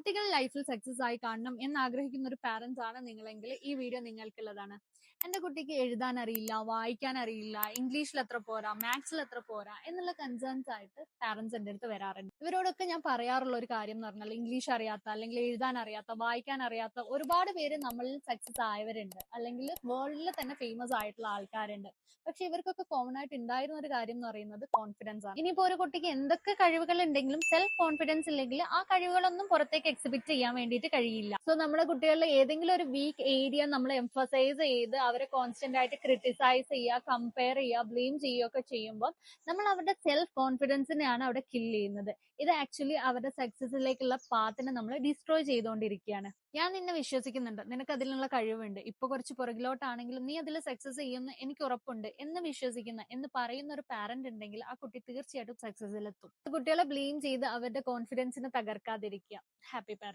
കുട്ടികൾ ലൈഫിൽ സക്സസ് ആയി കാണണം എന്ന് ആഗ്രഹിക്കുന്ന ഒരു പാരന്റ്സ് ആണ് നിങ്ങളെങ്കിൽ ഈ വീഡിയോ നിങ്ങൾക്കുള്ളതാണ്. എന്റെ കുട്ടിക്ക് എഴുതാൻ അറിയില്ല, വായിക്കാൻ അറിയില്ല, ഇംഗ്ലീഷിൽ എത്ര പോരാ, മാത്സിൽ എത്ര പോരാ എന്നുള്ള കൺസേൺസ് ആയിട്ട് പാരന്റ്സ് എന്റെ അടുത്ത് വരാറുണ്ട്. ഇവരോടൊക്കെ ഞാൻ പറയാറുള്ള ഒരു കാര്യം എന്ന് പറഞ്ഞാൽ, ഇംഗ്ലീഷ് അറിയാത്ത, അല്ലെങ്കിൽ എഴുതാൻ അറിയാത്ത, വായിക്കാൻ അറിയാത്ത ഒരുപാട് പേര് നമ്മളിൽ സക്സസ് ആയവരുണ്ട്, അല്ലെങ്കിൽ വേൾഡിൽ തന്നെ ഫേമസ് ആയിട്ടുള്ള ആൾക്കാരുണ്ട്. പക്ഷെ ഇവർക്കൊക്കെ കോമൺ ആയിട്ട് ഉണ്ടായിരുന്ന ഒരു കാര്യം എന്ന് പറയുന്നത് കോൺഫിഡൻസ് ആണ്. ഇനിയിപ്പോ ഒരു കുട്ടിക്ക് എന്തൊക്കെ കഴിവുകൾ ഉണ്ടെങ്കിലും സെൽഫ് കോൺഫിഡൻസ് ഇല്ലെങ്കിൽ ആ കഴിവുകളൊന്നും പുറത്തേക്ക് എക്സിബിറ്റ് ചെയ്യാൻ വേണ്ടിയിട്ട് കഴിയില്ല. സോ നമ്മുടെ കുട്ടികളിലെ ഏതെങ്കിലും ഒരു വീക്ക് ഏരിയ നമ്മൾ എംഫസൈസ് ചെയ്ത് അവരെ കോൺസ്റ്റന്റ് ആയിട്ട് ക്രിട്ടിസൈസ് ചെയ്യുക, കമ്പയർ ചെയ്യുക, ബ്ലെയിം ചെയ്യുകയൊക്കെ ചെയ്യുമ്പോൾ നമ്മൾ അവരുടെ സെൽഫ് കോൺഫിഡൻസിനെയാണ് അവിടെ കില്ല് ചെയ്യുന്നത്. ഇത് ആക്ച്വലി അവരുടെ സക്സസിലേക്കുള്ള പാത്തിനെ നമ്മൾ ഡിസ്ട്രോയ് ചെയ്തുകൊണ്ടിരിക്കുകയാണ്. ഞാൻ നിന്നെ വിശ്വസിക്കുന്നുണ്ട്, നിനക്ക് അതിനുള്ള കഴിവുണ്ട്, ഇപ്പൊ കുറച്ച് പുറകിലോട്ടാണെങ്കിലും നീ അതിൽ സക്സസ് ചെയ്യുന്ന എനിക്ക് ഉറപ്പുണ്ട് എന്ന് വിശ്വസിക്കുന്ന, എന്ന് പറയുന്ന ഒരു പാരന്റ് ഉണ്ടെങ്കിൽ ആ കുട്ടി തീർച്ചയായിട്ടും സക്സസിലെത്തും. കുട്ടികളെ ബ്ലെയിം ചെയ്ത് അവരുടെ കോൺഫിഡൻസിനെ തകർക്കാതിരിക്കുക. Happy parent.